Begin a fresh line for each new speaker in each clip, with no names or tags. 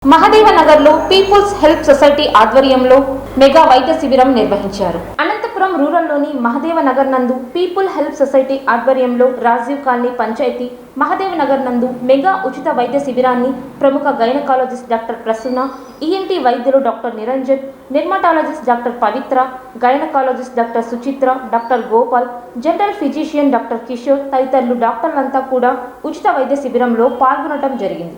మహదేవ నగర్లో peoples help society ఆధ్వర్యంలో mega వైద్య శిబిరం నిర్వహించారు. అనంతపురం రూరల్లోని మహదేవ నగర్ నందు పీపుల్ హెల్ప్ సొసైటీ ఆధ్వర్యంలో రాజీవ్ కాలనీ పంచాయతీ మహదేవ నగర్ నందు మెగా ఉచిత వైద్య శిబిరాన్ని ప్రముఖ గైనకాలజిస్ట్ డాక్టర్ ప్రసూన, ఈఎన్టీ వైద్యులు doctor Niranjan, dermatologist doctor Pavitra, gynaecologist doctor Suchitra, doctor Gopal, general physician doctor Kishore తదితరులు డాక్టర్లంతా కూడా ఉచిత వైద్య శిబిరంలో పాల్గొనడం జరిగింది.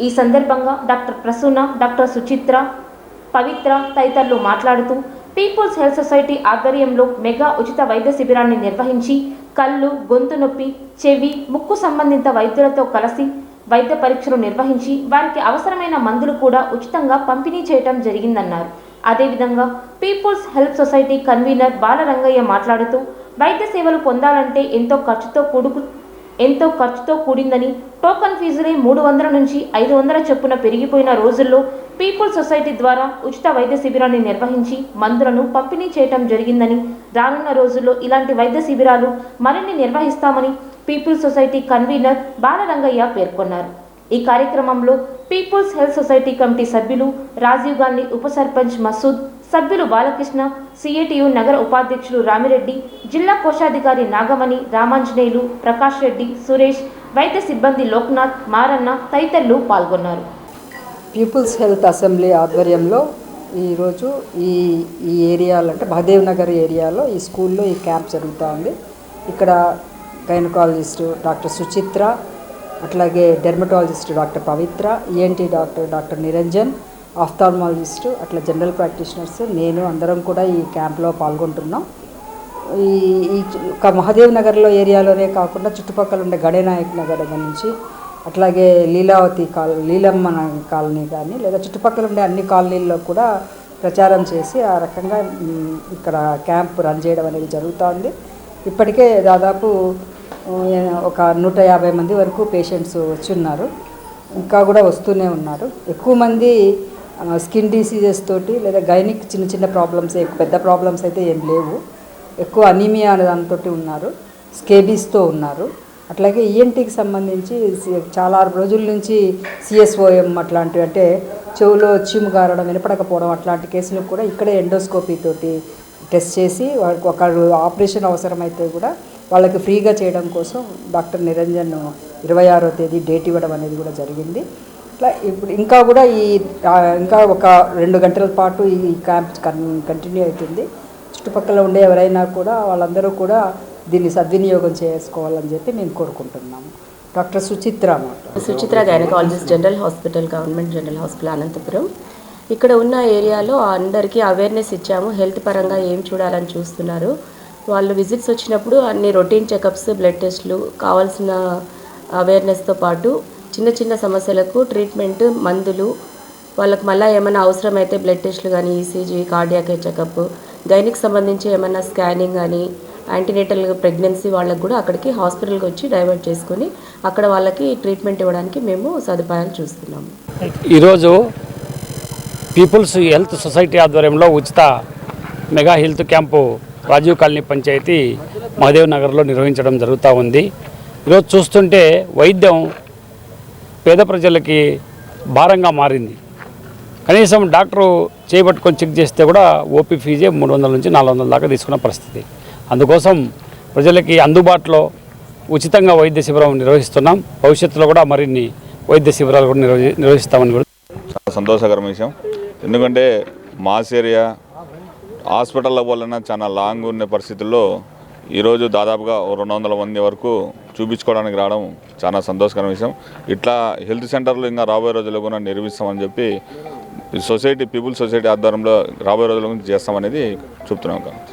ఈ సందర్భంగా డాక్టర్ ప్రసూన, డాక్టర్ సుచిత్ర, పవిత్ర తదితరులు మాట్లాడుతూ పీపుల్స్ హెల్త్ సొసైటీ ఆధ్వర్యంలో మెగా ఉచిత వైద్య శిబిరాన్ని నిర్వహించి కళ్ళు, గొంతు నొప్పి, చెవి, ముక్కు సంబంధిత వైద్యులతో కలిసి వైద్య పరీక్షలు నిర్వహించి వారికి అవసరమైన మందులు కూడా ఉచితంగా పంపిణీ చేయడం జరిగిందన్నారు. అదేవిధంగా people's health society convener Balarangaiah మాట్లాడుతూ వైద్య సేవలు పొందాలంటే ఎంతో ఖర్చుతో కూడిందని, టోకన్ ఫీజులే 300 నుంచి 500 చొప్పున పెరిగిపోయిన రోజుల్లో పీపుల్స్ సొసైటీ ద్వారా ఉచిత వైద్య శిబిరాన్ని నిర్వహించి మందులను పంపిణీ చేయటం జరిగిందని, రానున్న రోజుల్లో ఇలాంటి వైద్య శిబిరాలు మరిన్ని నిర్వహిస్తామని పీపుల్స్ సొసైటీ కన్వీనర్ బాలరంగయ్య పేర్కొన్నారు. ఈ కార్యక్రమంలో పీపుల్స్ హెల్త్ సొసైటీ కమిటీ సభ్యులు రాజీవ్ గాంధీ, ఉప సర్పంచ్ మసూద్, సభ్యులు బాలకృష్ణ, సిఐటియు నగర ఉపాధ్యక్షులు రామిరెడ్డి, జిల్లా కోశాధికారి నాగమణి, రామాంజనేయులు, ప్రకాష్ రెడ్డి, సురేష్, వైద్య సిబ్బంది లోక్నాథ్, మారన్న తదితరులు పాల్గొన్నారు.
పీపుల్స్ హెల్త్ అసెంబ్లీ ఆధ్వర్యంలో ఈరోజు ఈ ఏరియాలో అంటే మహదేవ్ నగర్ ఏరియాలో ఈ స్కూల్లో ఈ క్యాంప్ జరుగుతూ ఉంది. ఇక్కడ గైనకాలజిస్ట్ డాక్టర్ సుచిత్ర, అట్లాగే డెర్మటాలజిస్ట్ డాక్టర్ పవిత్ర, ఈఎన్టీ డాక్టర్ నిరంజన్, ఆఫ్థాల్మాలజిస్టు, అట్లా జనరల్ ప్రాక్టీషనర్స్, నేను అందరం కూడా ఈ క్యాంప్లో పాల్గొంటున్నాం. ఈ మహదేవ్ నగర్లో ఏరియాలోనే కాకుండా చుట్టుపక్కల ఉండే గడేనాయక్ నగర్ దగ్గర నుంచి అట్లాగే లీలమ్మ కాలనీ కానీ లేదా చుట్టుపక్కల ఉండే అన్ని కాలనీల్లో కూడా ప్రచారం చేసి ఆ రకంగా ఇక్కడ క్యాంప్ రన్ చేయడం అనేది జరుగుతోంది. ఇప్పటికే దాదాపు ఒక 150 మంది వరకు పేషెంట్స్ వచ్చి ఉన్నారు. ఇంకా కూడా వస్తూనే ఉన్నారు. ఎక్కువ మంది స్కిన్ డిసీజెస్ తోటి లేదా గైనిక్ చిన్న ప్రాబ్లమ్స్, పెద్ద ప్రాబ్లమ్స్ అయితే ఏం లేవు. ఎక్కువ అనీమియా అనే దాంతో ఉన్నారు, స్కేబీస్తో ఉన్నారు. అట్లాగే ఈఎన్టీకి సంబంధించి చాలా రోజుల నుంచి సిఎస్ఓఎం అట్లాంటివి అంటే చెవులో చీము గారడం, వినపడకపోవడం అట్లాంటి కేసులు కూడా ఇక్కడే ఎండోస్కోపీ తోటి టెస్ట్ చేసి ఒక ఆపరేషన్ అవసరమైతే కూడా వాళ్ళకి ఫ్రీగా చేయడం కోసం డాక్టర్ నిరంజన్ 26వ తేదీ డేట్ ఇవ్వడం అనేది కూడా జరిగింది. ఇట్లా ఇప్పుడు ఇంకా ఒక 2 గంటల పాటు ఈ క్యాంప్ కంటిన్యూ అవుతుంది. చుట్టుపక్కల ఉండే ఎవరైనా కూడా వాళ్ళందరూ కూడా దీన్ని సద్వినియోగం చేసుకోవాలని చెప్పి మేము కోరుకుంటున్నాము. Doctor
Suchitra gynaecologist, general hospital, government general hospital Anantapuram. ఇక్కడ ఉన్న ఏరియాలో అందరికీ అవేర్నెస్ ఇచ్చాము. హెల్త్ పరంగా ఏం చూడాలని చూస్తున్నారు. వాళ్ళు విజిట్స్ వచ్చినప్పుడు అన్ని రొటీన్ చెకప్స్, బ్లడ్ టెస్ట్లు, కావాల్సిన అవేర్నెస్తో పాటు చిన్న సమస్యలకు ట్రీట్మెంట్, మందులు, వాళ్ళకి మళ్ళీ ఏమైనా అవసరమైతే బ్లడ్ టెస్ట్లు కానీ, ఈసీజీ, కార్డియాక్ చెకప్, గైనిక్ సంబంధించి ఏమైనా స్కానింగ్ కానీ, యాంటీనేటల్ ప్రెగ్నెన్సీ వాళ్ళకు కూడా అక్కడికి హాస్పిటల్కి వచ్చి డైవర్ట్ చేసుకొని అక్కడ వాళ్ళకి ట్రీట్మెంట్ ఇవ్వడానికి మేము సదుపాయాలు చూస్తున్నాము.
ఈరోజు పీపుల్స్ హెల్త్ సొసైటీ ఆధ్వర్యంలో ఉచిత mega health camp Rajiv colony panchayat Mahadev నగర్లో నిర్వహించడం జరుగుతూ ఉంది. ఈరోజు చూస్తుంటే వైద్యం పేద ప్రజలకి భారంగా మారింది. కనీసం డాక్టరు చేపట్టుకొని చెక్ చేస్తే కూడా ఓపీ ఫీజే 300 నుంచి 400 దాకా తీసుకున్న పరిస్థితి. అందుకోసం ప్రజలకి అందుబాటులో ఉచితంగా వైద్య శిబిరం నిర్వహిస్తున్నాం. భవిష్యత్తులో కూడా మరిన్ని వైద్య శిబిరాలు కూడా నిర్వహిస్తామని కూడా
చాలా సంతోషకరమైన విషయం. ఎందుకంటే మాస్ ఏరియా హాస్పిటల్ల వలన చాలా లాంగ్ ఉన్న పరిస్థితుల్లో ఈరోజు దాదాపుగా 200 మంది వరకు చూపించుకోవడానికి రావడం చాలా సంతోషకరమైన విషయం. ఇట్లా హెల్త్ సెంటర్లు ఇంకా రాబోయే రోజుల్లో కూడా నిర్మిస్తామని చెప్పి పీపుల్ సొసైటీ ఆధ్వర్యంలో రాబోయే రోజుల గురించి చేస్తామనేది చెప్తున్నాం.